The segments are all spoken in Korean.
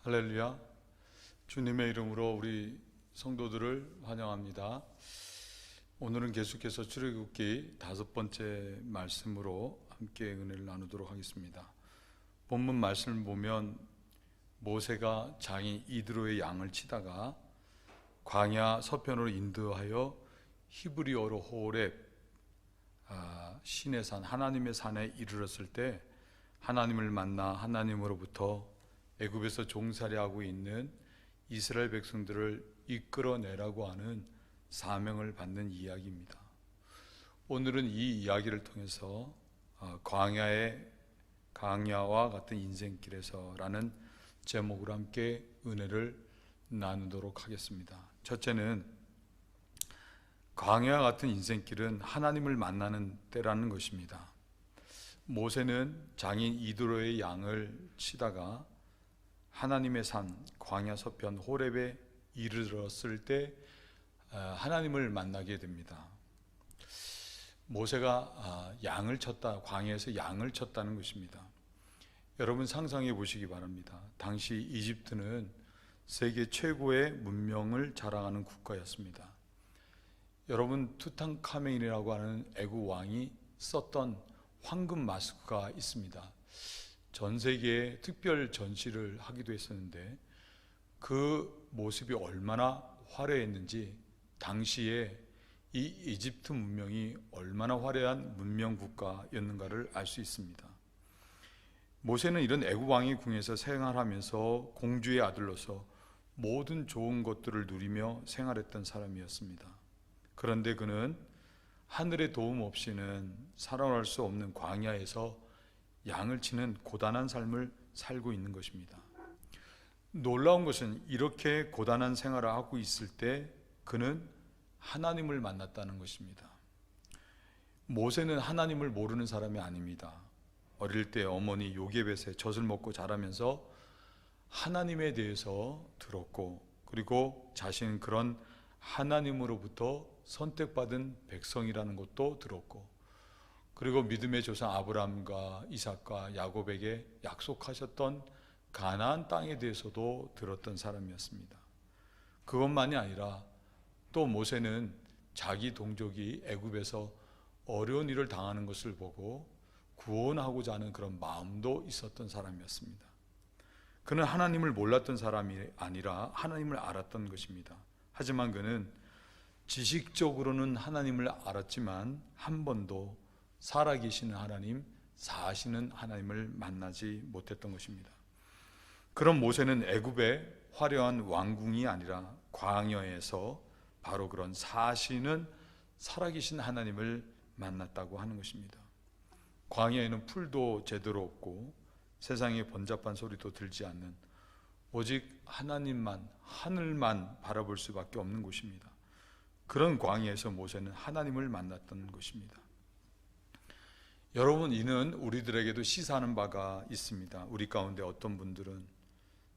할렐루야. 주님의 이름으로 우리 성도들을 환영합니다. 오늘은 계속해서 출애굽기 5번째 말씀으로 함께 은혜를 나누도록 하겠습니다. 본문 말씀을 보면 모세가 장인 이드로의 양을 치다가 광야 서편으로 인도하여 히브리어로 호렙 신의 산 하나님의 산에 이르렀을 때 하나님을 만나 하나님으로부터 애굽에서 종살이하고 있는 이스라엘 백성들을 이끌어내라고 하는 사명을 받는 이야기입니다. 오늘은 이 이야기를 통해서 광야와 같은 인생길에서라는 제목으로 함께 은혜를 나누도록 하겠습니다. 첫째는 광야와 같은 인생길은 하나님을 만나는 때라는 것입니다. 모세는 장인 이드로의 양을 치다가 하나님의 산 광야 서편 호렙에 이르렀을 때 하나님을 만나게 됩니다. 모세가 양을 쳤다, 광야에서 양을 쳤다는 것입니다. 여러분 상상해 보시기 바랍니다. 당시 이집트는 세계 최고의 문명을 자랑하는 국가였습니다. 여러분 투탕카멘이라고 하는 애국 왕이 썼던 황금 마스크가 있습니다. 전 세계에 특별 전시를 하기도 했었는데 그 모습이 얼마나 화려했는지, 당시에 이 이집트 문명이 얼마나 화려한 문명 국가였는가를 알 수 있습니다. 모세는 이런 애굽 왕의 궁에서 생활하면서 공주의 아들로서 모든 좋은 것들을 누리며 생활했던 사람이었습니다. 그런데 그는 하늘의 도움 없이는 살아날 수 없는 광야에서 양을 치는 고단한 삶을 살고 있는 것입니다. 놀라운 것은 이렇게 고단한 생활을 하고 있을 때 그는 하나님을 만났다는 것입니다. 모세는 하나님을 모르는 사람이 아닙니다. 어릴 때 어머니 요게벳의 젖을 먹고 자라면서 하나님에 대해서 들었고, 그리고 자신은 그런 하나님으로부터 선택받은 백성이라는 것도 들었고, 그리고 믿음의 조상 아브라함과 이삭과 야곱에게 약속하셨던 가나안 땅에 대해서도 들었던 사람이었습니다. 그것만이 아니라 또 모세는 자기 동족이 애굽에서 어려운 일을 당하는 것을 보고 구원하고자 하는 그런 마음도 있었던 사람이었습니다. 그는 하나님을 몰랐던 사람이 아니라 하나님을 알았던 것입니다. 하지만 그는 지식적으로는 하나님을 알았지만 한 번도 살아계시는 하나님, 사시는 하나님을 만나지 못했던 것입니다. 그런 모세는 애굽의 화려한 왕궁이 아니라 광야에서 바로 그런 사시는 살아계신 하나님을 만났다고 하는 것입니다. 광야에는 풀도 제대로 없고 세상의 번잡한 소리도 들지 않는, 오직 하나님만, 하늘만 바라볼 수밖에 없는 곳입니다. 그런 광야에서 모세는 하나님을 만났던 것입니다. 여러분, 이는 우리들에게도 시사하는 바가 있습니다. 우리 가운데 어떤 분들은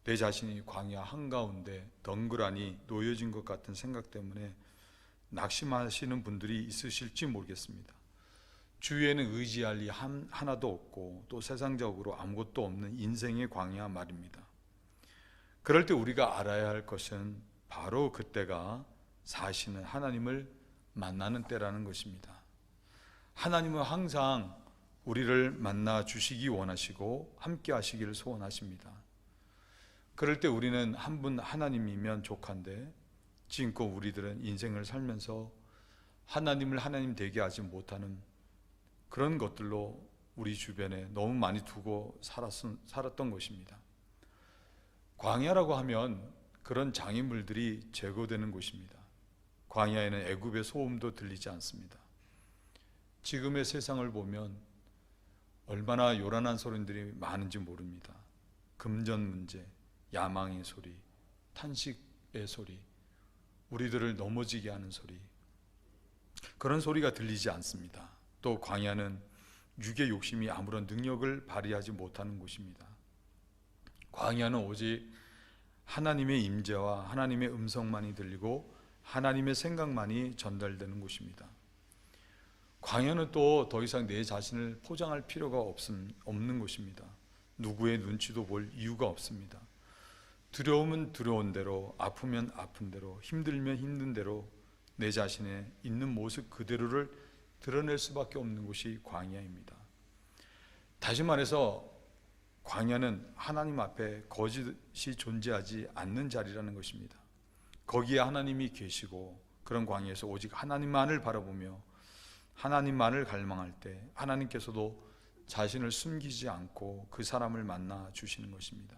내 자신이 광야 한가운데 덩그러니 놓여진 것 같은 생각 때문에 낙심하시는 분들이 있으실지 모르겠습니다. 주위에는 의지할 리 하나도 없고 또 세상적으로 아무것도 없는 인생의 광야 말입니다. 그럴 때 우리가 알아야 할 것은 바로 그때가 사시는 하나님을 만나는 때라는 것입니다. 하나님은 항상 우리를 만나 주시기 원하시고 함께 하시기를 소원하십니다. 그럴 때 우리는 한 분 하나님이면 족한데 지금껏 우리들은 인생을 살면서 하나님을 하나님 되게 하지 못하는 그런 것들로 우리 주변에 너무 많이 두고 살았던 것입니다. 광야라고 하면 그런 장애물들이 제거되는 곳입니다. 광야에는 애굽의 소음도 들리지 않습니다. 지금의 세상을 보면 얼마나 요란한 소리들이 많은지 모릅니다. 금전 문제, 야망의 소리, 탄식의 소리, 우리들을 넘어지게 하는 소리, 그런 소리가 들리지 않습니다. 또 광야는 육의 욕심이 아무런 능력을 발휘하지 못하는 곳입니다. 광야는 오직 하나님의 임재와 하나님의 음성만이 들리고 하나님의 생각만이 전달되는 곳입니다. 광야는 또 더 이상 내 자신을 포장할 필요가 없는 곳입니다. 누구의 눈치도 볼 이유가 없습니다. 두려움은 두려운 대로, 아프면 아픈 대로, 힘들면 힘든 대로 내 자신의 있는 모습 그대로를 드러낼 수밖에 없는 곳이 광야입니다. 다시 말해서 광야는 하나님 앞에 거짓이 존재하지 않는 자리라는 것입니다. 거기에 하나님이 계시고 그런 광야에서 오직 하나님만을 바라보며 하나님만을 갈망할 때 하나님께서도 자신을 숨기지 않고 그 사람을 만나 주시는 것입니다.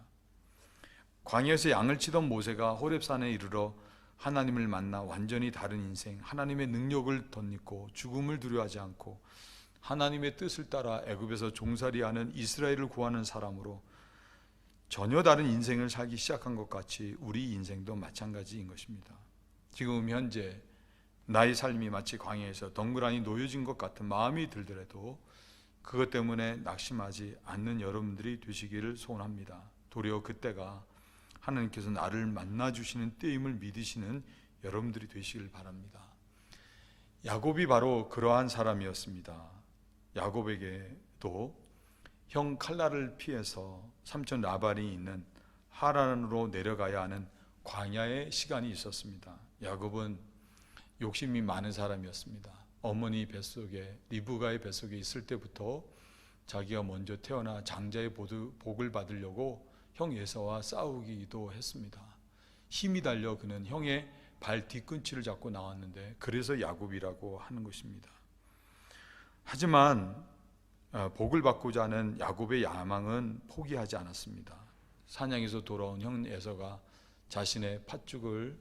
광야에서 양을 치던 모세가 호렙산에 이르러 하나님을 만나 완전히 다른 인생, 하나님의 능력을 덧입고 죽음을 두려워하지 않고 하나님의 뜻을 따라 애굽에서 종살이하는 이스라엘을 구하는 사람으로 전혀 다른 인생을 살기 시작한 것 같이 우리 인생도 마찬가지인 것입니다. 지금 현재 나의 삶이 마치 광야에서 덩그러니 놓여진 것 같은 마음이 들더라도 그것 때문에 낙심하지 않는 여러분들이 되시기를 소원합니다. 도리어 그때가 하나님께서 나를 만나주시는 때임을 믿으시는 여러분들이 되시길 바랍니다. 야곱이 바로 그러한 사람이었습니다. 야곱에게도 형 칼날을 피해서 삼촌 라반이 있는 하란으로 내려가야 하는 광야의 시간이 있었습니다. 야곱은 욕심이 많은 사람이었습니다. 어머니 뱃속에, 리브가의 뱃속에 있을 때부터 자기가 먼저 태어나 장자의 복을 받으려고 형 에사와 싸우기도 했습니다. 힘이 달려 그는 형의 발 뒤꿈치를 잡고 나왔는데 그래서 야곱이라고 하는 것입니다. 하지만 복을 받고자 하는 야곱의 야망은 포기하지 않았습니다. 사냥에서 돌아온 형 에서가 자신의 팥죽을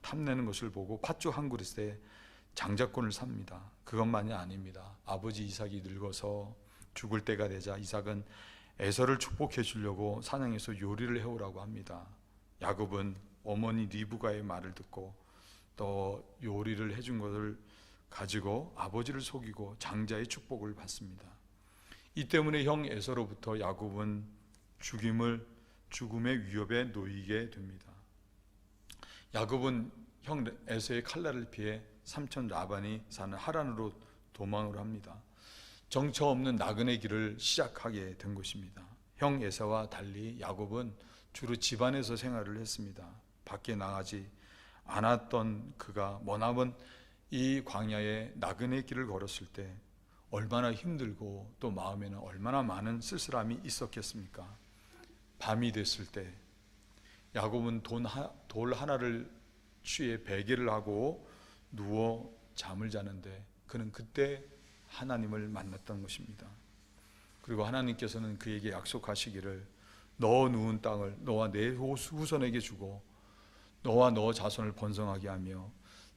탐내는 것을 보고 팥죽 한 그릇에 장자권을 삽니다. 그것만이 아닙니다. 아버지 이삭이 늙어서 죽을 때가 되자 이삭은 에서를 축복해 주려고 사냥에서 요리를 해오라고 합니다. 야곱은 어머니 리브가의 말을 듣고 또 요리를 해준 것을 가지고 아버지를 속이고 장자의 축복을 받습니다. 이 때문에 형 에서로부터 야곱은 죽음의 위협에 놓이게 됩니다. 야곱은 형 에서의 칼날을 피해 삼촌 라반이 사는 하란으로 도망을 합니다. 정처 없는 나그네 길을 시작하게 된 것입니다. 형 에서와 달리 야곱은 주로 집안에서 생활을 했습니다. 밖에 나가지 않았던 그가 머나먼 이 광야의 나그네 길을 걸었을 때 얼마나 힘들고 또 마음에는 얼마나 많은 쓸쓸함이 있었겠습니까? 밤이 됐을 때 야곱은 돌 하나를 취해 베개를 하고 누워 잠을 자는데 그는 그때 하나님을 만났던 것입니다. 그리고 하나님께서는 그에게 약속하시기를 너 누운 땅을 너와 내 후손에게 주고 너와 너 자손을 번성하게 하며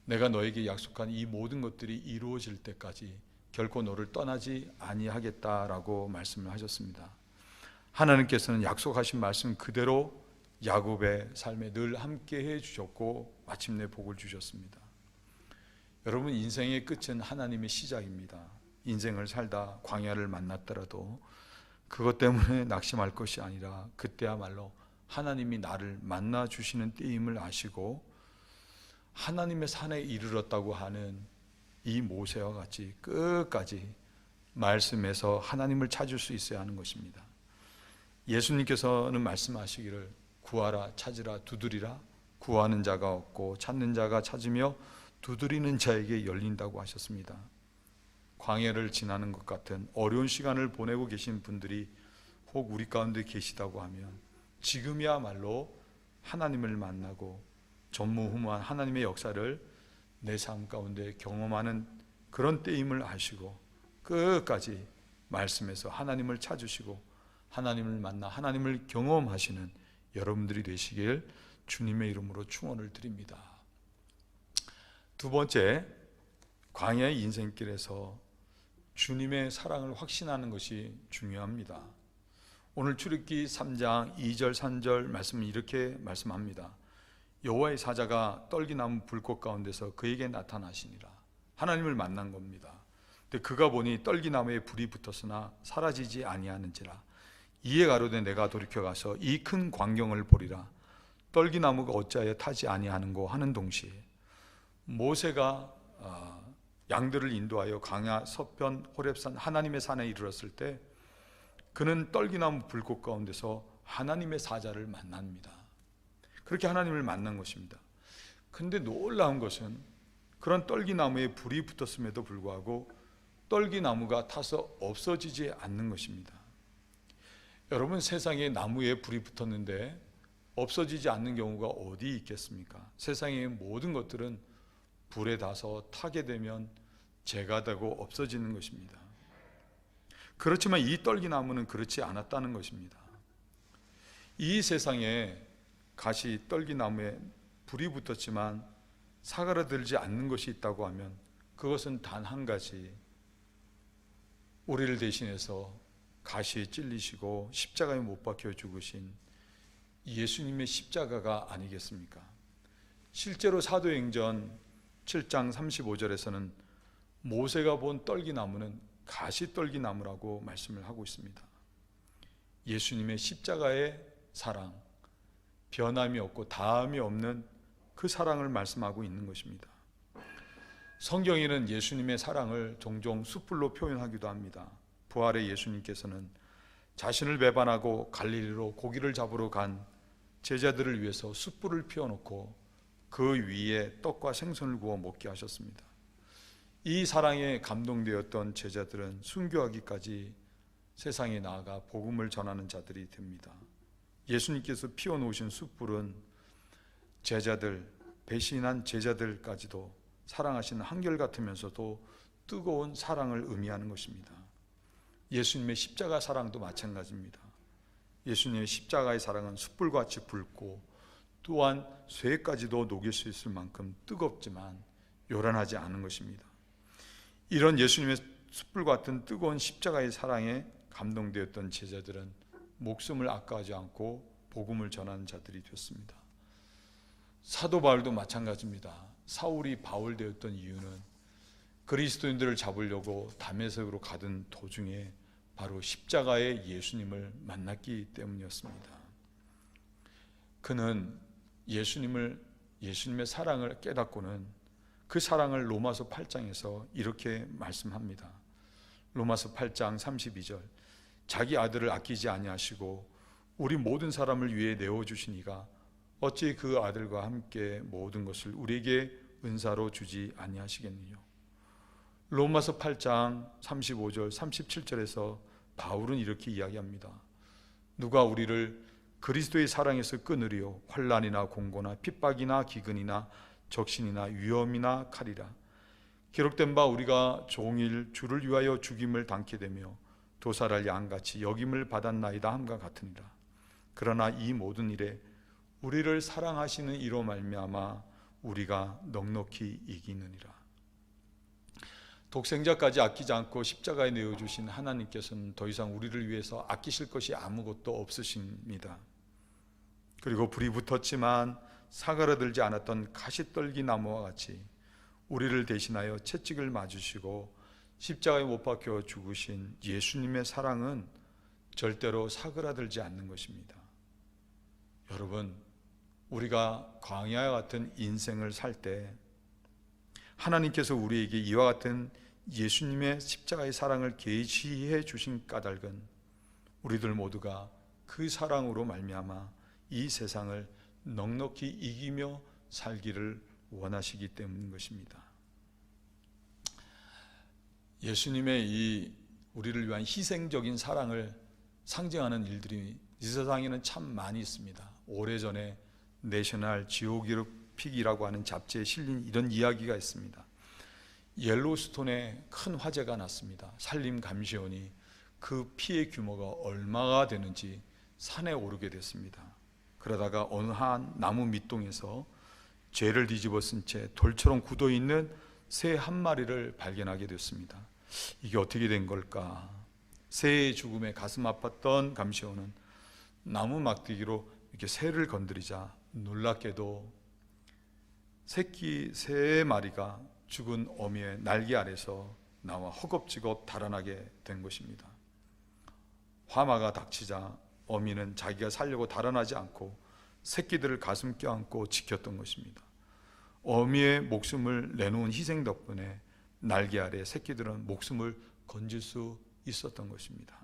내가 너에게 약속한 이 모든 것들이 이루어질 때까지 결코 너를 떠나지 아니하겠다라고 말씀을 하셨습니다. 하나님께서는 약속하신 말씀 그대로 야곱의 삶에 늘 함께해 주셨고 마침내 복을 주셨습니다. 여러분, 인생의 끝은 하나님의 시작입니다. 인생을 살다 광야를 만났더라도 그것 때문에 낙심할 것이 아니라 그때야말로 하나님이 나를 만나 주시는 때임을 아시고 하나님의 산에 이르렀다고 하는 이 모세와 같이 끝까지 말씀에서 하나님을 찾을 수 있어야 하는 것입니다. 예수님께서는 말씀하시기를 구하라, 찾으라, 두드리라. 구하는 자가 얻고 찾는 자가 찾으며 두드리는 자에게 열린다고 하셨습니다. 광야를 지나는 것 같은 어려운 시간을 보내고 계신 분들이 혹 우리 가운데 계시다고 하면 지금이야말로 하나님을 만나고 전무후무한 하나님의 역사를 내 삶 가운데 경험하는 그런 때임을 아시고 끝까지 말씀에서 하나님을 찾으시고 하나님을 만나 하나님을 경험하시는 여러분들이 되시길 주님의 이름으로 축원을 드립니다. 두 번째, 광야의 인생길에서 주님의 사랑을 확신하는 것이 중요합니다. 오늘 출애굽기 3장 2절 3절 말씀은 이렇게 말씀합니다. 여호와의 사자가 떨기나무 불꽃 가운데서 그에게 나타나시니라. 하나님을 만난 겁니다. 근데 그가 보니 떨기나무에 불이 붙었으나 사라지지 아니하는지라. 이에 가로되 내가 돌이켜 가서 이 큰 광경을 보리라. 떨기나무가 어찌하여 타지 아니하는고 하는 동시에 모세가 양들을 인도하여 광야 서편 호렙산 하나님의 산에 이르렀을 때 그는 떨기나무 불꽃 가운데서 하나님의 사자를 만납니다. 그렇게 하나님을 만난 것입니다. 근데 놀라운 것은 그런 떨기나무에 불이 붙었음에도 불구하고 떨기나무가 타서 없어지지 않는 것입니다. 여러분, 세상에 나무에 불이 붙었는데 없어지지 않는 경우가 어디 있겠습니까? 세상의 모든 것들은 불에 닿아서 타게 되면 재가 되고 없어지는 것입니다. 그렇지만 이 떨기나무는 그렇지 않았다는 것입니다. 이 세상에 가시 떨기나무에 불이 붙었지만 사그라들지 않는 것이 있다고 하면 그것은 단 한 가지, 우리를 대신해서 가시에 찔리시고 십자가에 못 박혀 죽으신 예수님의 십자가가 아니겠습니까? 실제로 사도행전 7장 35절에서는 모세가 본 떨기나무는 가시떨기나무라고 말씀을 하고 있습니다. 예수님의 십자가의 사랑, 변함이 없고 다함이 없는 그 사랑을 말씀하고 있는 것입니다. 성경에는 예수님의 사랑을 종종 숯불로 표현하기도 합니다. 부활의 예수님께서는 자신을 배반하고 갈릴리로 고기를 잡으러 간 제자들을 위해서 숯불을 피워놓고 그 위에 떡과 생선을 구워 먹게 하셨습니다. 이 사랑에 감동되었던 제자들은 순교하기까지 세상에 나아가 복음을 전하는 자들이 됩니다. 예수님께서 피워놓으신 숯불은 제자들, 배신한 제자들까지도 사랑하시는 한결같으면서도 뜨거운 사랑을 의미하는 것입니다. 예수님의 십자가 사랑도 마찬가지입니다. 예수님의 십자가의 사랑은 숯불같이 붉고 또한 쇠까지도 녹일 수 있을 만큼 뜨겁지만 요란하지 않은 것입니다. 이런 예수님의 숯불 같은 뜨거운 십자가의 사랑에 감동되었던 제자들은 목숨을 아까워하지 않고 복음을 전하는 자들이 되었습니다. 사도 바울도 마찬가지입니다. 사울이 바울 되었던 이유는 그리스도인들을 잡으려고 다메섹으로 가던 도중에 바로 십자가의 예수님을 만났기 때문이었습니다. 그는 예수님의 사랑을 깨닫고는 그 사랑을 로마서 8장에서 이렇게 말씀합니다. 로마서 8장 32절, 자기 아들을 아끼지 아니하시고 우리 모든 사람을 위해 내어주시니가 어찌 그 아들과 함께 모든 것을 우리에게 은사로 주지 아니하시겠느냐. 로마서 8장 35절 37절에서 바울은 이렇게 이야기합니다. 누가 우리를 그리스도의 사랑에서 끊으리요, 환난이나 공고나 핍박이나 기근이나 적신이나 위험이나 칼이라. 기록된 바 우리가 종일 주를 위하여 죽임을 당케 되며 도살할 양같이 여김을 받았나이다 함과 같으니라. 그러나 이 모든 일에 우리를 사랑하시는 이로 말미암아 우리가 넉넉히 이기느니라. 독생자까지 아끼지 않고 십자가에 내어주신 하나님께서는 더 이상 우리를 위해서 아끼실 것이 아무것도 없으십니다. 그리고 불이 붙었지만 사그라들지 않았던 가시떨기 나무와 같이 우리를 대신하여 채찍을 맞으시고 십자가에 못 박혀 죽으신 예수님의 사랑은 절대로 사그라들지 않는 것입니다. 여러분, 우리가 광야와 같은 인생을 살 때 하나님께서 우리에게 이와 같은 예수님의 십자가의 사랑을 계시해 주신 까닭은 우리들 모두가 그 사랑으로 말미암아 이 세상을 넉넉히 이기며 살기를 원하시기 때문인 것입니다. 예수님의 이 우리를 위한 희생적인 사랑을 상징하는 일들이 이 세상에는 참 많이 있습니다. 오래전에 내셔널 지오그래픽이라고 하는 잡지에 실린 이런 이야기가 있습니다. 옐로스톤에 큰 화재가 났습니다. 산림감시원이 그 피해 규모가 얼마가 되는지 산에 오르게 됐습니다. 그러다가 어느 한 나무 밑동에서 죄를 뒤집어 쓴 채 돌처럼 굳어있는 새 한 마리를 발견하게 됐습니다. 이게 어떻게 된 걸까? 새의 죽음에 가슴 아팠던 감시원은 나무 막대기로 이렇게 새를 건드리자 놀랍게도 새끼 새 마리가 죽은 어미의 날개 아래서 나와 허겁지겁 달아나게 된 것입니다. 화마가 닥치자 어미는 자기가 살려고 달아나지 않고 새끼들을 가슴 껴안고 지켰던 것입니다. 어미의 목숨을 내놓은 희생 덕분에 날개 아래 새끼들은 목숨을 건질 수 있었던 것입니다.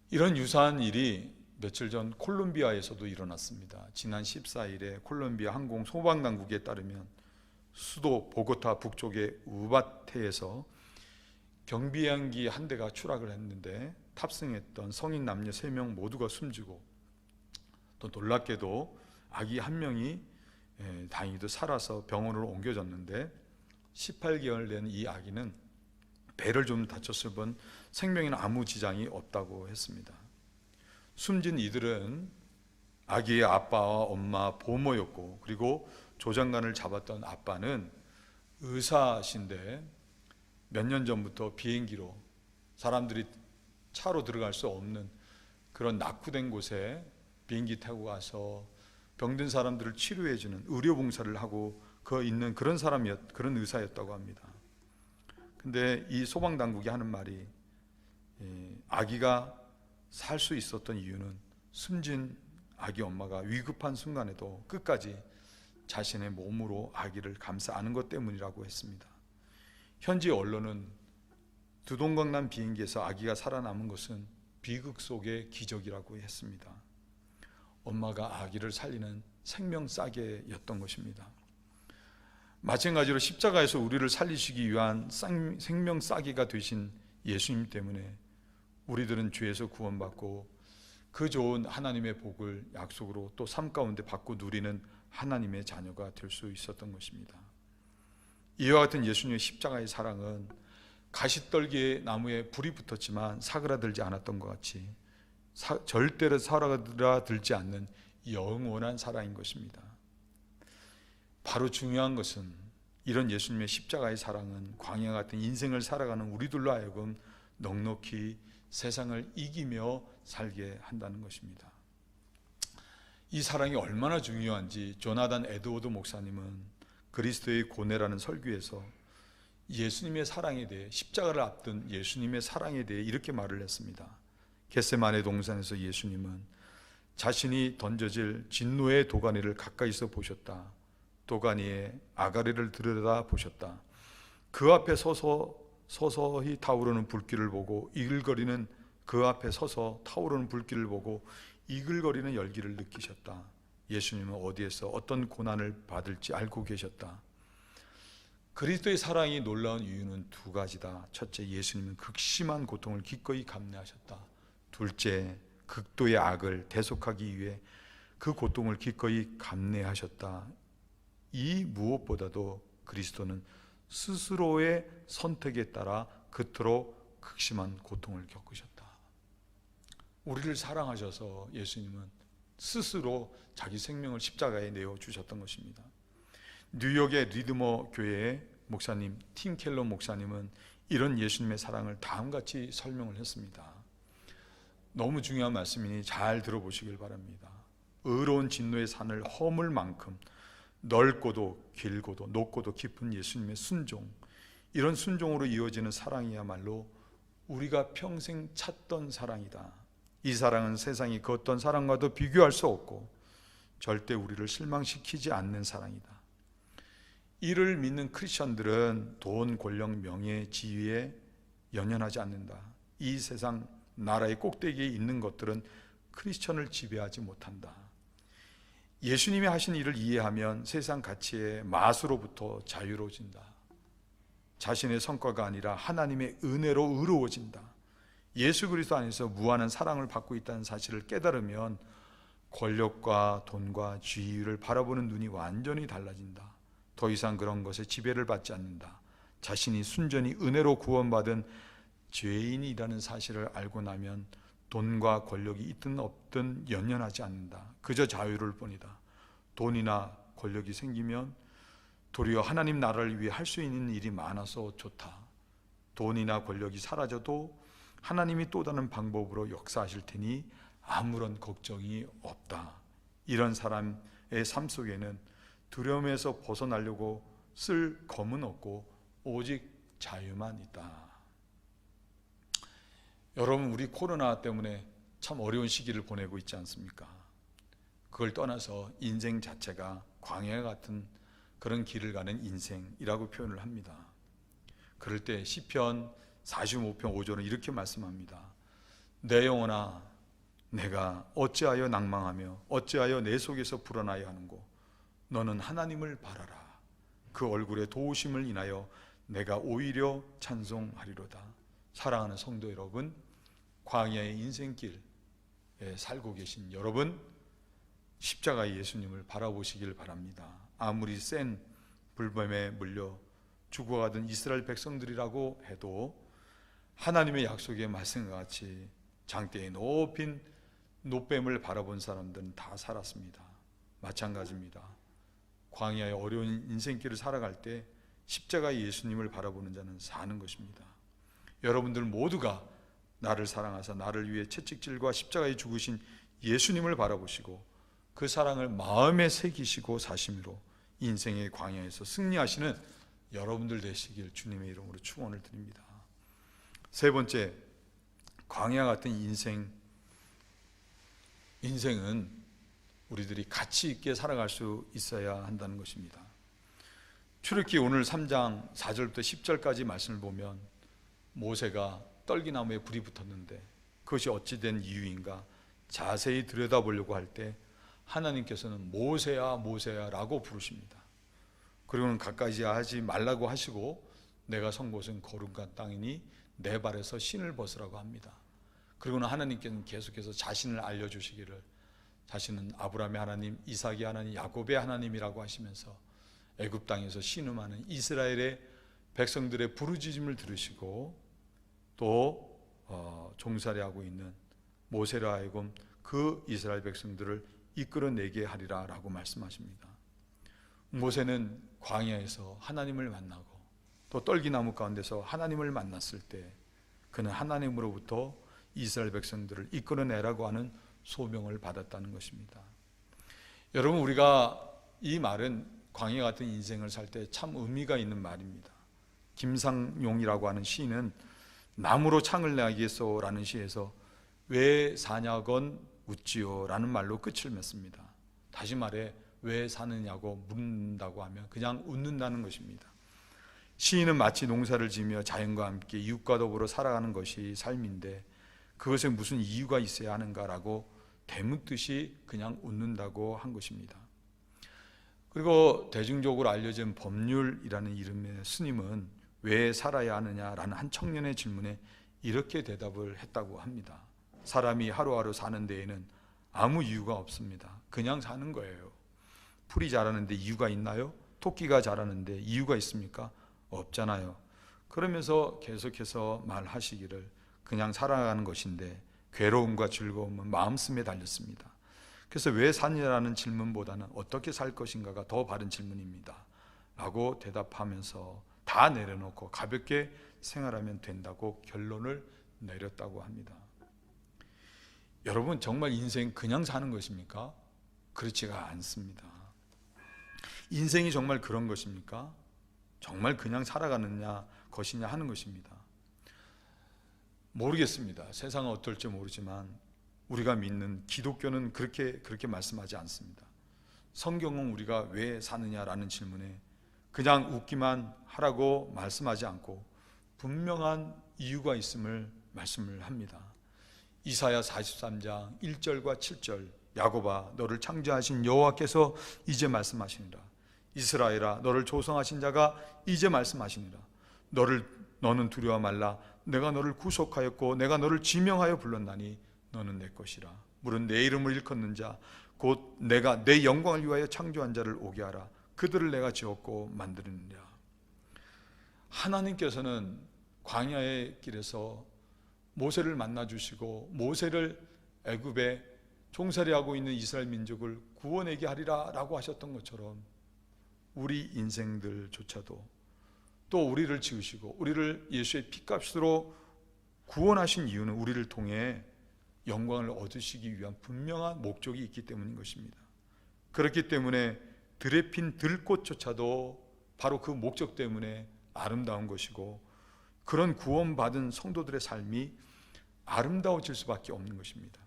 이런 유사한 일이 며칠 전 콜롬비아에서도 일어났습니다. 지난 14일에 콜롬비아 항공 소방당국에 따르면 수도 보고타 북쪽의 우바테에서 경비행기 한 대가 추락을 했는데 탑승했던 성인 남녀 3명 모두가 숨지고, 또 놀랍게도 아기 한 명이 다행히도 살아서 병원으로 옮겨졌는데 18개월 된 이 아기는 배를 좀 다쳤을 뿐 생명에는 아무 지장이 없다고 했습니다. 숨진 이들은 아기의 아빠와 엄마, 보모였고, 그리고 조장관을 잡았던 아빠는 의사신데 몇 년 전부터 비행기로, 사람들이 차로 들어갈 수 없는 그런 낙후된 곳에 비행기 타고 가서 병든 사람들을 치료해주는 의료봉사를 하고 있는 그런 그런 의사였다고 합니다. 근데 이 소방당국이 하는 말이, 아기가 살 수 있었던 이유는 숨진 아기 엄마가 위급한 순간에도 끝까지 자신의 몸으로 아기를 감싸 안은 것 때문이라고 했습니다. 현지 언론은 두동강남 비행기에서 아기가 살아남은 것은 비극 속의 기적이라고 했습니다. 엄마가 아기를 살리는 생명 싸개였던 것입니다. 마찬가지로 십자가에서 우리를 살리시기 위한 생명 싸개가 되신 예수님 때문에 우리들은 죄에서 구원받고 그 좋은 하나님의 복을 약속으로 또 삶 가운데 받고 누리는 하나님의 자녀가 될 수 있었던 것입니다. 이와 같은 예수님의 십자가의 사랑은 가시떨기의 나무에 불이 붙었지만 사그라들지 않았던 것 같이 절대로 사그라들지 않는 영원한 사랑인 것입니다. 바로 중요한 것은 이런 예수님의 십자가의 사랑은 광야 같은 인생을 살아가는 우리들로 하여금 넉넉히 세상을 이기며 살게 한다는 것입니다. 이 사랑이 얼마나 중요한지 조나단 에드워드 목사님은 그리스도의 고뇌라는 설교에서 예수님의 사랑에 대해, 십자가를 앞둔 예수님의 사랑에 대해 이렇게 말을 했습니다. 겟세마네 동산에서 예수님은 자신이 던져질 진노의 도가니를 가까이서 보셨다. 도가니에 아가리를 들여다 보셨다. 그 앞에 서서히 타오르는 불길을 보고 이글거리는, 그 앞에 서서 타오르는 불길을 보고 이글거리는 열기를 느끼셨다. 예수님은 어디에서 어떤 고난을 받을지 알고 계셨다. 그리스도의 사랑이 놀라운 이유는 두 가지다. 첫째, 예수님은 극심한 고통을 기꺼이 감내하셨다. 둘째, 극도의 악을 대속하기 위해 그 고통을 기꺼이 감내하셨다. 이 무엇보다도 그리스도는 스스로의 선택에 따라 그토록 극심한 고통을 겪으셨다. 우리를 사랑하셔서 예수님은 스스로 자기 생명을 십자가에 내어주셨던 것입니다. 뉴욕의 리드머 교회의 목사님 팀 켈러 목사님은 이런 예수님의 사랑을 다음같이 설명을 했습니다. 너무 중요한 말씀이니 잘 들어보시길 바랍니다. 의로운 진노의 산을 허물 만큼 넓고도 길고도 높고도 깊은 예수님의 순종, 이런 순종으로 이어지는 사랑이야말로 우리가 평생 찾던 사랑이다. 이 사랑은 세상이 그 어떤 사랑과도 비교할 수 없고 절대 우리를 실망시키지 않는 사랑이다. 이를 믿는 크리스천들은 돈, 권력, 명예, 지위에 연연하지 않는다. 이 세상 나라의 꼭대기에 있는 것들은 크리스천을 지배하지 못한다. 예수님이 하신 일을 이해하면 세상 가치의 맛으로부터 자유로워진다. 자신의 성과가 아니라 하나님의 은혜로 의로워진다. 예수 그리스도 안에서 무한한 사랑을 받고 있다는 사실을 깨달으면 권력과 돈과 지위를 바라보는 눈이 완전히 달라진다. 더 이상 그런 것에 지배를 받지 않는다. 자신이 순전히 은혜로 구원받은 죄인이라는 사실을 알고 나면 돈과 권력이 있든 없든 연연하지 않는다. 그저 자유를 뿐이다. 돈이나 권력이 생기면 도리어 하나님 나라를 위해 할 수 있는 일이 많아서 좋다. 돈이나 권력이 사라져도 하나님이 또 다른 방법으로 역사하실 테니 아무런 걱정이 없다. 이런 사람의 삶 속에는 두려움에서 벗어나려고 쓸 검은 없고 오직 자유만 있다. 여러분, 우리 코로나 때문에 참 어려운 시기를 보내고 있지 않습니까? 그걸 떠나서 인생 자체가 광야 같은 그런 길을 가는 인생이라고 표현을 합니다. 그럴 때 시편 45편 5절은 이렇게 말씀합니다. 내 영혼아 내가 어찌하여 낭망하며 어찌하여 내 속에서 불어나야 하는고? 너는 하나님을 바라라. 그 얼굴의 도우심을 인하여 내가 오히려 찬송하리로다. 사랑하는 성도 여러분, 광야의 인생길에 살고 계신 여러분, 십자가의 예수님을 바라보시길 바랍니다. 아무리 센 불뱀에 물려 죽어가던 이스라엘 백성들이라고 해도 하나님의 약속의 말씀과 같이 장대에 높인 노뱀을 바라본 사람들은 다 살았습니다. 마찬가지입니다. 광야의 어려운 인생길을 살아갈 때 십자가의 예수님을 바라보는 자는 사는 것입니다. 여러분들 모두가 나를 사랑하사 나를 위해 채찍질과 십자가에 죽으신 예수님을 바라보시고 그 사랑을 마음에 새기시고 사심으로 인생의 광야에서 승리하시는 여러분들 되시길 주님의 이름으로 축원을 드립니다. 세 번째, 광야 같은 인생은 우리들이 가치 있게 살아갈 수 있어야 한다는 것입니다. 출애굽기 오늘 3장 4절부터 10절까지 말씀을 보면 모세가 떨기나무에 불이 붙었는데 그것이 어찌된 이유인가 자세히 들여다보려고 할 때 하나님께서는 모세야 모세야 라고 부르십니다. 그리고는 가까이 하지 말라고 하시고 내가 선 곳은 거룩한 땅이니 내 발에서 신을 벗으라고 합니다. 그리고는 하나님께서는 계속해서 자신을 알려주시기를 자신은 아브라함의 하나님, 이삭의 하나님, 야곱의 하나님이라고 하시면서 애굽 땅에서 신음하는 이스라엘의 백성들의 부르짖음을 들으시고 또 종살이하고 있는 모세로 하여금 그 이스라엘 백성들을 이끌어내게 하리라 라고 말씀하십니다. 모세는 광야에서 하나님을 만나고 또 떨기나무 가운데서 하나님을 만났을 때 그는 하나님으로부터 이스라엘 백성들을 이끌어내라고 하는 소명을 받았다는 것입니다. 여러분, 우리가 이 말은 광야 같은 인생을 살 때 참 의미가 있는 말입니다. 김상용이라고 하는 시인은 나무로 창을 내겠소 라는 시에서 왜 사냐건 웃지요 라는 말로 끝을 맺습니다. 다시 말해 왜 사느냐고 묻는다고 하면 그냥 웃는다는 것입니다. 시인은 마치 농사를 지으며 자연과 함께 이웃과 더불어 살아가는 것이 삶인데 그것에 무슨 이유가 있어야 하는가라고 대묻듯이 그냥 웃는다고 한 것입니다. 그리고 대중적으로 알려진 법률이라는 이름의 스님은 왜 살아야 하느냐라는 한 청년의 질문에 이렇게 대답을 했다고 합니다. 사람이 하루하루 사는 데에는 아무 이유가 없습니다. 그냥 사는 거예요. 풀이 자라는데 이유가 있나요? 토끼가 자라는데 이유가 있습니까? 없잖아요. 그러면서 계속해서 말하시기를 그냥 살아가는 것인데 괴로움과 즐거움은 마음씀에 달렸습니다. 그래서 왜 사느냐라는 질문보다는 어떻게 살 것인가가 더 바른 질문입니다 라고 대답하면서 다 내려놓고 가볍게 생활하면 된다고 결론을 내렸다고 합니다. 여러분, 정말 인생 그냥 사는 것입니까? 그렇지가 않습니다. 인생이 정말 그런 것입니까? 정말 그냥 살아가느냐 것이냐 하는 것입니다. 모르겠습니다. 세상은 어떨지 모르지만 우리가 믿는 기독교는 그렇게 말씀하지 않습니다. 성경은 우리가 왜 사느냐라는 질문에 그냥 웃기만 하라고 말씀하지 않고 분명한 이유가 있음을 말씀을 합니다. 이사야 43장 1절과 7절 야곱아 너를 창조하신 여호와께서 이제 말씀하시니라. 이스라엘아 너를 조성하신 자가 이제 말씀하시니라. 너는 두려워 말라. 내가 너를 구속하였고 내가 너를 지명하여 불렀나니 너는 내 것이라. 물은 내 이름을 일컫는 자 곧 내가 내 영광을 위하여 창조한 자를 오게 하라. 그들을 내가 지었고 만드느니라. 하나님께서는 광야의 길에서 모세를 만나 주시고 모세를 애굽에 종살이하고 있는 이스라엘 민족을 구원하게 하리라 라고 하셨던 것처럼 우리 인생들조차도 또 우리를 지으시고 우리를 예수의 피값으로 구원하신 이유는 우리를 통해 영광을 얻으시기 위한 분명한 목적이 있기 때문인 것입니다. 그렇기 때문에 들에 핀 들꽃조차도 바로 그 목적 때문에 아름다운 것이고 그런 구원받은 성도들의 삶이 아름다워질 수밖에 없는 것입니다.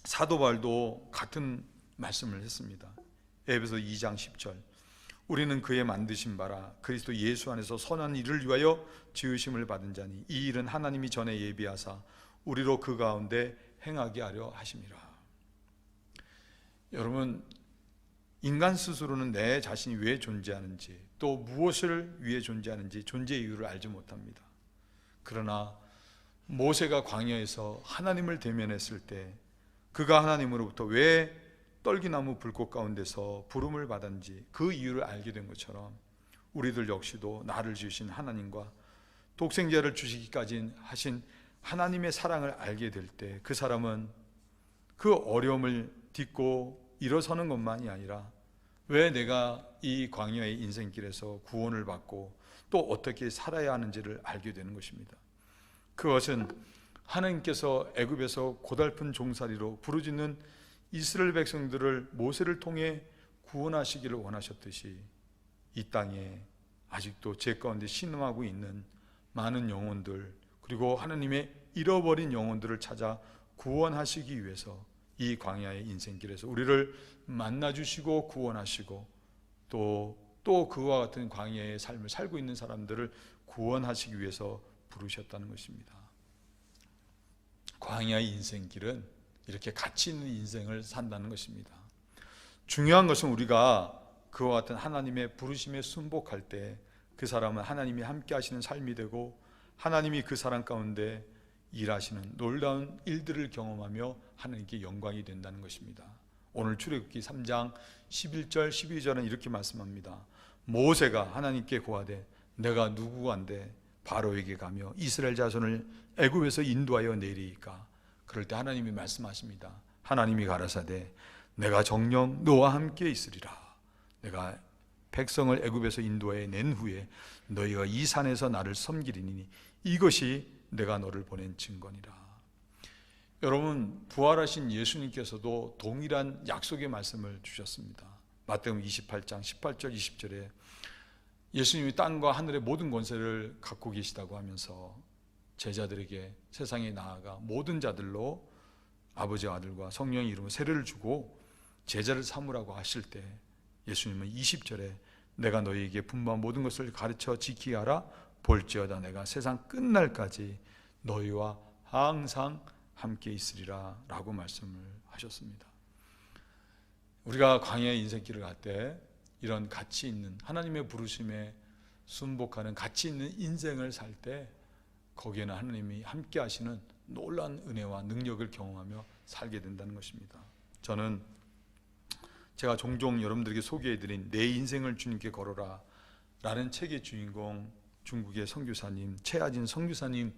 사도 바울도 같은 말씀을 했습니다. 에베소 2장 10절 우리는 그의 만드신 바라 그리스도 예수 안에서 선한 일을 위하여 지으심을 받은 자니 이 일은 하나님이 전에 예비하사 우리로 그 가운데 행하게 하려 하심이라. 여러분, 인간 스스로는 내 자신이 왜 존재하는지, 또 무엇을 위해 존재하는지 존재의 이유를 알지 못합니다. 그러나 모세가 광야에서 하나님을 대면했을 때 그가 하나님으로부터 왜 떨기나무 불꽃 가운데서 부름을 받았는지 그 이유를 알게 된 것처럼 우리들 역시도 나를 지으신 하나님과 독생자를 주시기까지 하신 하나님의 사랑을 알게 될 때 그 사람은 그 어려움을 딛고 일어서는 것만이 아니라 왜 내가 이 광야의 인생길에서 구원을 받고 또 어떻게 살아야 하는지를 알게 되는 것입니다. 그것은 하나님께서 애굽에서 고달픈 종살이로 부르짖는 이스라엘 백성들을 모세를 통해 구원하시기를 원하셨듯이 이 땅에 아직도 죄 가운데 신음하고 있는 많은 영혼들, 그리고 하나님의 잃어버린 영혼들을 찾아 구원하시기 위해서 이 광야의 인생길에서 우리를 만나주시고 구원하시고 또 그와 같은 광야의 삶을 살고 있는 사람들을 구원하시기 위해서 부르셨다는 것입니다. 광야의 인생길은 이렇게 가치 있는 인생을 산다는 것입니다. 중요한 것은 우리가 그와 같은 하나님의 부르심에 순복할 때 그 사람은 하나님이 함께 하시는 삶이 되고 하나님이 그 사람 가운데 일하시는 놀라운 일들을 경험하며 하나님께 영광이 된다는 것입니다. 오늘 출애굽기 3장 11절 12절은 이렇게 말씀합니다. 모세가 하나님께 고하되 내가 누구간데 바로에게 가며 이스라엘 자손을 애굽에서 인도하여 내리이까. 그럴 때 하나님이 말씀하십니다. 하나님이 가라사대 내가 정녕 너와 함께 있으리라. 내가 백성을 애굽에서 인도해 낸 후에 너희가 이 산에서 나를 섬기리니 이것이 내가 너를 보낸 증거니라. 여러분, 부활하신 예수님께서도 동일한 약속의 말씀을 주셨습니다. 마태복음 28장 18절 20절에 예수님이 땅과 하늘의 모든 권세를 갖고 계시다고 하면서 제자들에게 세상에 나아가 모든 자들로 아버지와 아들과 성령의 이름으로 세례를 주고 제자를 삼으라고 하실 때 예수님은 20절에 내가 너희에게 분부한 모든 것을 가르쳐 지키게 하라. 볼지어다 내가 세상 끝날까지 너희와 항상 함께 있으리라 라고 말씀을 하셨습니다. 우리가 광야의 인생길을 갈 때 이런 가치 있는 하나님의 부르심에 순복하는 가치 있는 인생을 살 때 거기에는 하나님이 함께 하시는 놀라운 은혜와 능력을 경험하며 살게 된다는 것입니다. 저는 제가 종종 여러분들에게 소개해드린 내 인생을 주님께 걸어라 라는 책의 주인공 중국의 선교사님 최하진 선교사님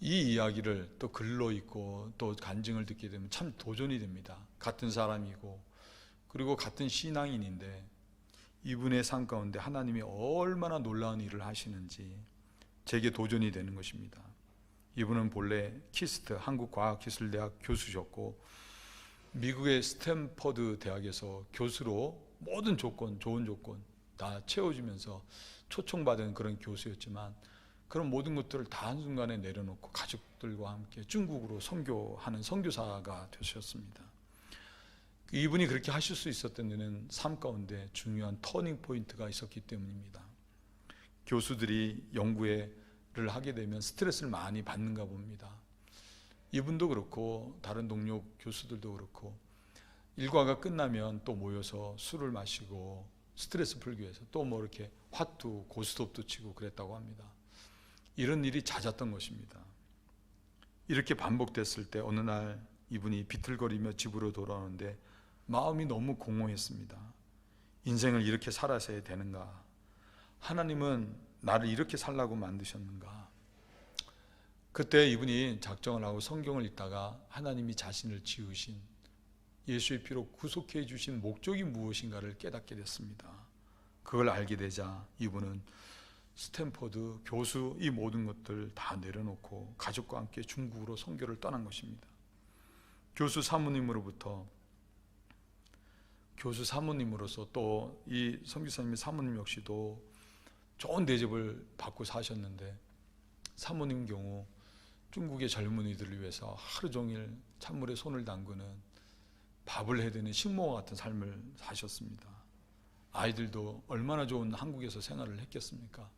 이 이야기를 또 글로 읽고 또 간증을 듣게 되면 참 도전이 됩니다. 같은 사람이고 그리고 같은 신앙인인데 이분의 삶 가운데 하나님이 얼마나 놀라운 일을 하시는지 제게 도전이 되는 것입니다. 이분은 본래 키스트 한국과학기술대학 교수셨고 미국의 스탠퍼드 대학에서 교수로 모든 조건, 좋은 조건 다 채워주면서 초청받은 그런 교수였지만 그런 모든 것들을 다 한순간에 내려놓고 가족들과 함께 중국으로 선교하는 선교사가 되셨습니다. 이분이 그렇게 하실 수 있었던 데는 삶 가운데 중요한 터닝 포인트가 있었기 때문입니다. 교수들이 연구를 하게 되면 스트레스를 많이 받는가 봅니다. 이분도 그렇고 다른 동료 교수들도 그렇고 일과가 끝나면 또 모여서 술을 마시고 스트레스 풀기 위해서 또 뭐 이렇게 화투, 고스톱도 치고 그랬다고 합니다. 이런 일이 잦았던 것입니다. 이렇게 반복됐을 때 어느 날 이분이 비틀거리며 집으로 돌아오는데 마음이 너무 공허했습니다. 인생을 이렇게 살아서야 되는가? 하나님은 나를 이렇게 살라고 만드셨는가? 그때 이분이 작정을 하고 성경을 읽다가 하나님이 자신을 지으신 예수의 피로 구속해 주신 목적이 무엇인가를 깨닫게 됐습니다. 그걸 알게 되자 이분은 스탠퍼드 교수 이 모든 것들 다 내려놓고 가족과 함께 중국으로 선교를 떠난 것입니다. 교수 사모님으로서 또 이 선교사님의 사모님 역시도 좋은 대접을 받고 사셨는데 사모님 경우 중국의 젊은이들을 위해서 하루 종일 찬물에 손을 담그는 밥을 해드는 식모와 같은 삶을 사셨습니다. 아이들도 얼마나 좋은 한국에서 생활을 했겠습니까?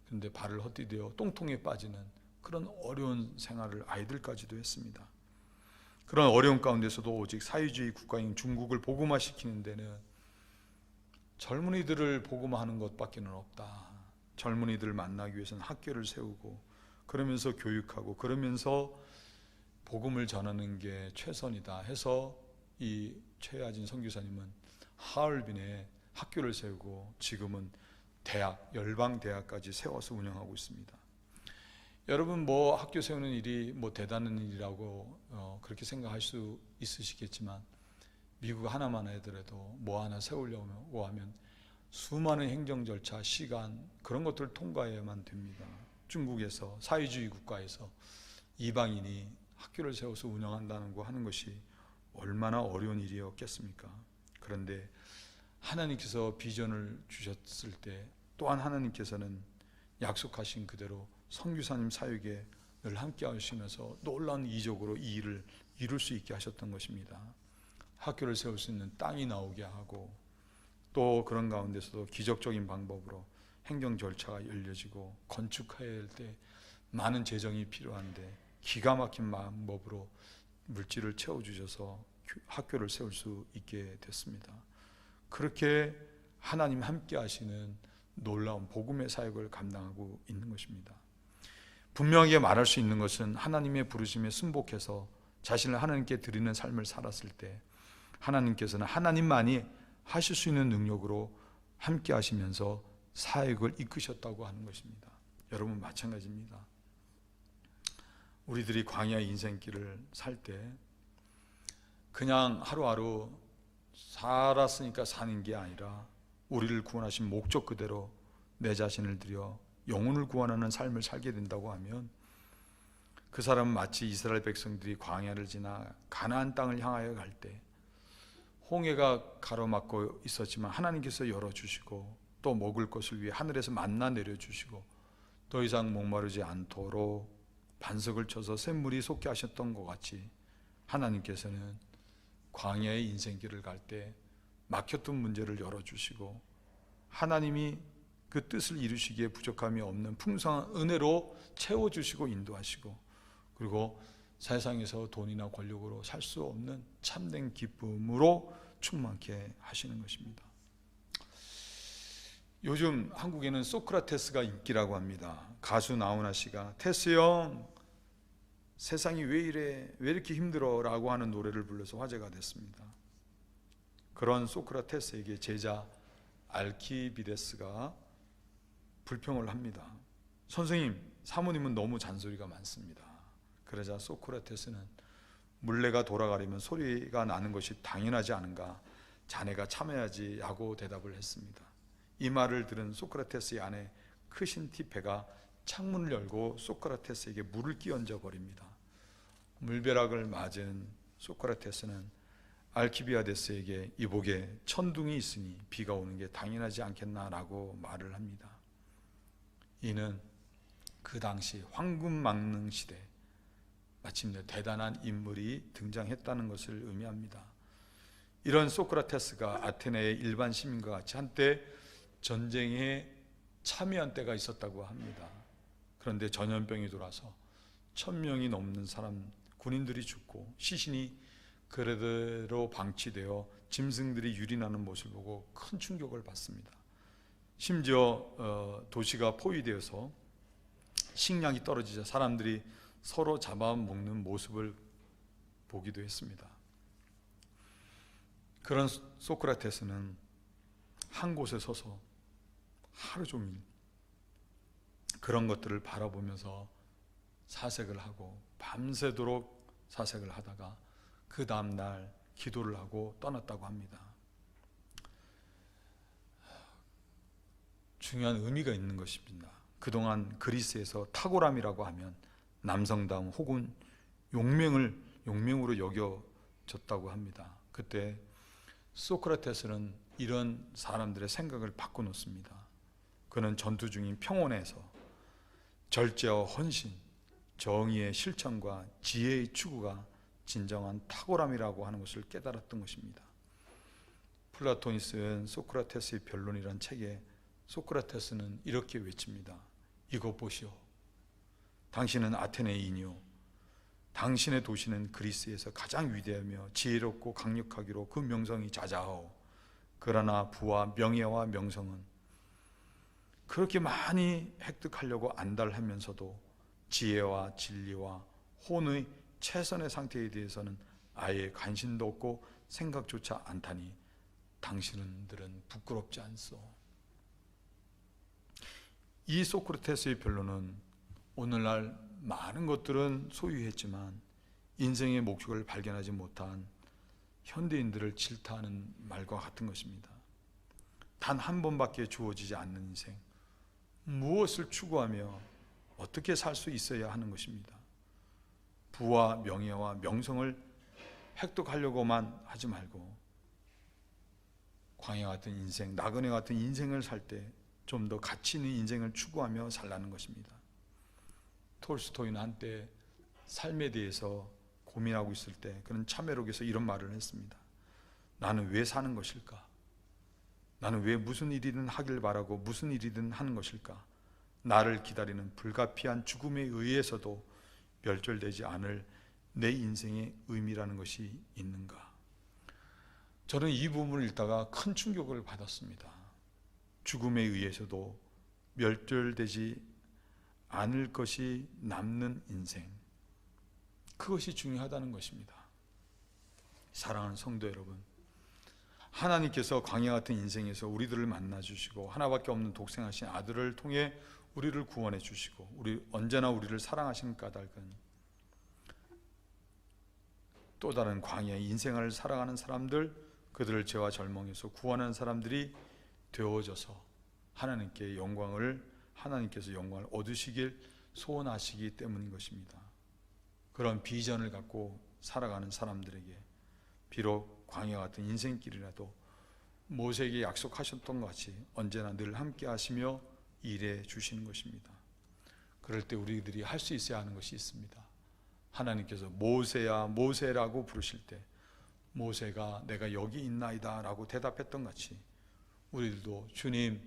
그런데 발을 헛디뎌 똥통에 빠지는 그런 어려운 생활을 아이들까지도 했습니다. 그런 어려운 가운데서도 오직 사회주의 국가인 중국을 복음화시키는 데는 젊은이들을 복음화하는 것밖에는 없다. 젊은이들을 만나기 위해서는 학교를 세우고 그러면서 교육하고 그러면서 복음을 전하는 게 최선이다 해서 이 최하진 선교사님은 하얼빈에 학교를 세우고 지금은 대학, 열방대학까지 세워서 운영하고 있습니다. 여러분 뭐 학교 세우는 일이 뭐 대단한 일이라고 그렇게 생각할 수 있으시겠지만 미국 하나만 하더라도 뭐 하나 세우려고 하면 수많은 행정 절차, 시간 그런 것들을 통과해야만 됩니다. 중국에서 사회주의 국가에서 이방인이 학교를 세워서 운영한다는 거 하는 것이 얼마나 어려운 일이었겠습니까? 그런데 하나님께서 비전을 주셨을 때 또한 하나님께서는 약속하신 그대로 선교사님 사역에 늘 함께 하시면서 놀라운 이적으로 이 일을 이룰 수 있게 하셨던 것입니다. 학교를 세울 수 있는 땅이 나오게 하고 또 그런 가운데서도 기적적인 방법으로 행정 절차가 열려지고 건축해야 할 때 많은 재정이 필요한데 기가 막힌 방법으로 물질을 채워주셔서 학교를 세울 수 있게 됐습니다. 그렇게 하나님 함께 하시는 놀라운 복음의 사역을 감당하고 있는 것입니다. 분명하게 말할 수 있는 것은 하나님의 부르심에 순복해서 자신을 하나님께 드리는 삶을 살았을 때 하나님께서는 하나님만이 하실 수 있는 능력으로 함께 하시면서 사역을 이끄셨다고 하는 것입니다. 여러분 마찬가지입니다. 우리들이 광야의 인생길을 살 때 그냥 하루하루 살았으니까 사는 게 아니라 우리를 구원하신 목적 그대로 내 자신을 들여 영혼을 구원하는 삶을 살게 된다고 하면 그 사람은 마치 이스라엘 백성들이 광야를 지나 가나안 땅을 향하여 갈 때 홍해가 가로막고 있었지만 하나님께서 열어주시고 또 먹을 것을 위해 하늘에서 만나 내려주시고 더 이상 목마르지 않도록 반석을 쳐서 샘물이 솟게 하셨던 것 같이 하나님께서는 광야의 인생길을 갈 때 막혔던 문제를 열어주시고 하나님이 그 뜻을 이루시기에 부족함이 없는 풍성한 은혜로 채워주시고 인도하시고 그리고 세상에서 돈이나 권력으로 살 수 없는 참된 기쁨으로 충만케 하시는 것입니다. 요즘 한국에는 소크라테스가 인기라고 합니다. 가수 나훈아 씨가 테스 형 세상이 왜 이래 왜 이렇게 힘들어 라고 하는 노래를 불러서 화제가 됐습니다. 그런 소크라테스에게 제자 알키비데스가 불평을 합니다. 선생님, 사모님은 너무 잔소리가 많습니다. 그러자 소크라테스는 물레가 돌아가려면 소리가 나는 것이 당연하지 않은가? 자네가 참아야지 하고 대답을 했습니다. 이 말을 들은 소크라테스의 아내 크신티페가 창문을 열고 소크라테스에게 물을 끼얹어 버립니다. 물벼락을 맞은 소크라테스는 알키비아데스에게 이복에 천둥이 있으니 비가 오는 게 당연하지 않겠나라고 말을 합니다. 이는 그 당시 황금망릉 시대 마침내 대단한 인물이 등장했다는 것을 의미합니다. 이런 소크라테스가 아테네의 일반 시민과 같이 한때 전쟁에 참여한 때가 있었다고 합니다. 그런데 전염병이 돌아서 1000명이 넘는 군인들이 죽고 시신이 그대로 방치되어 짐승들이 유린하는 모습을 보고 큰 충격을 받습니다. 심지어 도시가 포위되어서 식량이 떨어지자 사람들이 서로 잡아먹는 모습을 보기도 했습니다. 그런 소크라테스는 한 곳에 서서 하루 종일 그런 것들을 바라보면서 사색을 하고 밤새도록 사색을 하다가 그 다음 날 기도를 하고 떠났다고 합니다. 중요한 의미가 있는 것입니다. 그동안 그리스에서 탁월함이라고 하면 남성다움 혹은 용맹으로 여겨졌다고 합니다. 그때 소크라테스는 이런 사람들의 생각을 바꿔놓습니다. 그는 전투 중인 평온에서 절제와 헌신, 정의의 실천과 지혜의 추구가 진정한 탁월함이라고 하는 것을 깨달았던 것입니다. 플라톤이 쓴 소크라테스의 변론이라는 책에 소크라테스는 이렇게 외칩니다. 이것 보시오. 당신은 아테네인이요. 당신의 도시는 그리스에서 가장 위대하며 지혜롭고 강력하기로 그 명성이 자자하오. 그러나 부와 명예와 명성은 그렇게 많이 획득하려고 안달하면서도 지혜와 진리와 혼의 최선의 상태에 대해서는 아예 관심도 없고 생각조차 않다니 당신들은 부끄럽지 않소. 이 소크라테스의 변론은 오늘날 많은 것들은 소유했지만 인생의 목적을 발견하지 못한 현대인들을 질타하는 말과 같은 것입니다. 단 한 번밖에 주어지지 않는 인생, 무엇을 추구하며 어떻게 살 수 있어야 하는 것입니다. 부와 명예와 명성을 획득하려고만 하지 말고 광야 같은 인생, 나그네 같은 인생을 살 때 좀 더 가치 있는 인생을 추구하며 살라는 것입니다. 톨스토이는 한때 삶에 대해서 고민하고 있을 때 그는 참회록에서 이런 말을 했습니다. 나는 왜 사는 것일까? 나는 왜 무슨 일이든 하길 바라고 무슨 일이든 하는 것일까? 나를 기다리는 불가피한 죽음에 의해서도 멸절되지 않을 내 인생의 의미라는 것이 있는가? 저는 이 부분을 읽다가 큰 충격을 받았습니다. 죽음에 의해서도 멸절되지 않을 것이 남는 인생, 그것이 중요하다는 것입니다. 사랑하는 성도 여러분, 하나님께서 광야 같은 인생에서 우리들을 만나 주시고 하나밖에 없는 독생하신 아들을 통해 우리를 구원해 주시고 언제나 우리를 사랑하신 까닭은 또 다른 광야의 인생을 살아가는 사람들, 그들을 죄와 절망에서 구원하는 사람들이 되어져서 하나님께서 영광을 얻으시길 소원하시기 때문인 것입니다. 그런 비전을 갖고 살아가는 사람들에게 비록 광야 같은 인생길이라도 모세에게 약속하셨던 것 같이 언제나 늘 함께 하시며 일해 주시는 것입니다. 그럴 때 우리들이 할 수 있어야 하는 것이 있습니다. 하나님께서 모세야 모세라고 부르실 때 모세가 내가 여기 있나이다 라고 대답했던 같이 우리들도 주님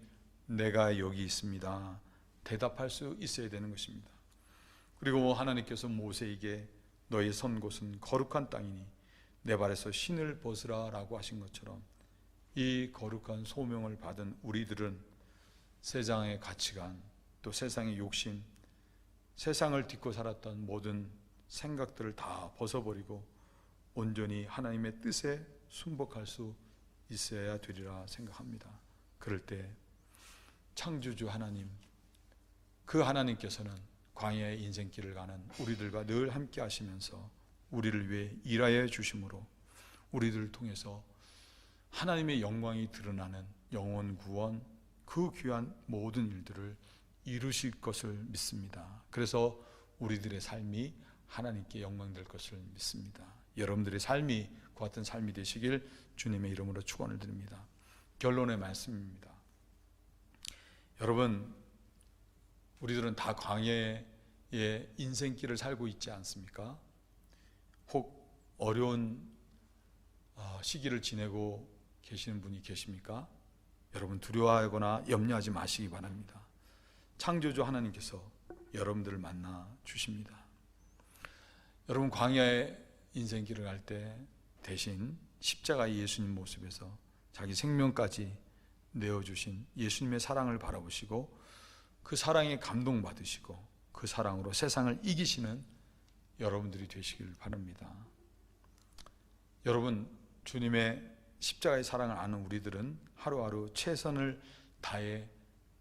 내가 여기 있습니다 대답할 수 있어야 되는 것입니다. 그리고 하나님께서 모세에게 너의 선 곳은 거룩한 땅이니 내 발에서 신을 벗으라 라고 하신 것처럼 이 거룩한 소명을 받은 우리들은 세상의 가치관, 또 세상의 욕심, 세상을 딛고 살았던 모든 생각들을 다 벗어버리고 온전히 하나님의 뜻에 순복할 수 있어야 되리라 생각합니다. 그럴 때 창조주 하나님, 그 하나님께서는 광야의 인생길을 가는 우리들과 늘 함께 하시면서 우리를 위해 일하여 주심으로 우리들을 통해서 하나님의 영광이 드러나는 영혼 구원, 그 귀한 모든 일들을 이루실 것을 믿습니다. 그래서 우리들의 삶이 하나님께 영광될 것을 믿습니다. 여러분들의 삶이 그 같은 삶이 되시길 주님의 이름으로 축원을 드립니다. 결론의 말씀입니다. 여러분, 우리들은 다 광야의 인생길을 살고 있지 않습니까? 혹 어려운 시기를 지내고 계시는 분이 계십니까? 여러분 두려워하거나 염려하지 마시기 바랍니다. 창조주 하나님께서 여러분들을 만나 주십니다. 여러분 광야의 인생길을 갈 때 대신 십자가의 예수님 모습에서 자기 생명까지 내어주신 예수님의 사랑을 바라보시고 그 사랑에 감동받으시고 그 사랑으로 세상을 이기시는 여러분들이 되시길 바랍니다. 여러분, 주님의 십자가의 사랑을 아는 우리들은 하루하루 최선을 다해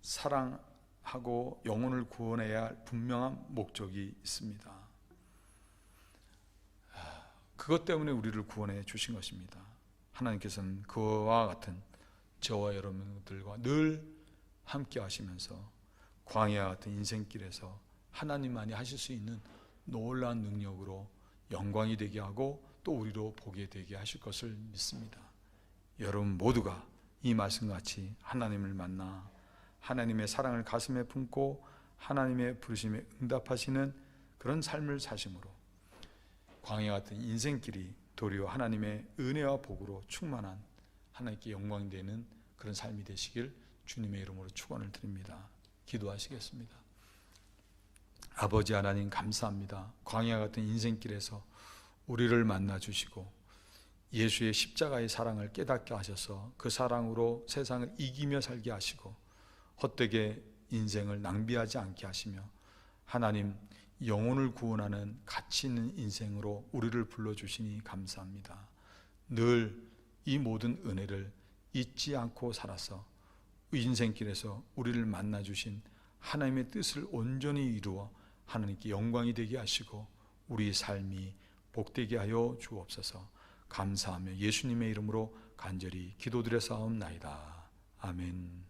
사랑하고 영혼을 구원해야 할 분명한 목적이 있습니다. 그것 때문에 우리를 구원해 주신 것입니다. 하나님께서는 그와 같은 저와 여러분들과 늘 함께 하시면서 광야 같은 인생길에서 하나님만이 하실 수 있는 놀라운 능력으로 영광이 되게 하고 또 우리로 보게 되게 하실 것을 믿습니다. 여러분 모두가 이 말씀같이 하나님을 만나 하나님의 사랑을 가슴에 품고 하나님의 부르심에 응답하시는 그런 삶을 사심으로 광야 같은 인생길이 도리어 하나님의 은혜와 복으로 충만한 하나님께 영광이 되는 그런 삶이 되시길 주님의 이름으로 축원을 드립니다. 기도하시겠습니다. 아버지 하나님 감사합니다. 광야 같은 인생길에서 우리를 만나 주시고 예수의 십자가의 사랑을 깨닫게 하셔서 그 사랑으로 세상을 이기며 살게 하시고 헛되게 인생을 낭비하지 않게 하시며 하나님 영혼을 구원하는 가치 있는 인생으로 우리를 불러주시니 감사합니다. 늘 이 모든 은혜를 잊지 않고 살아서 인생길에서 우리를 만나 주신 하나님의 뜻을 온전히 이루어 하나님께 영광이 되게 하시고 우리 삶이 복되게 하여 주옵소서. 감사하며 예수님의 이름으로 간절히 기도드려 사옵나이다. 아멘.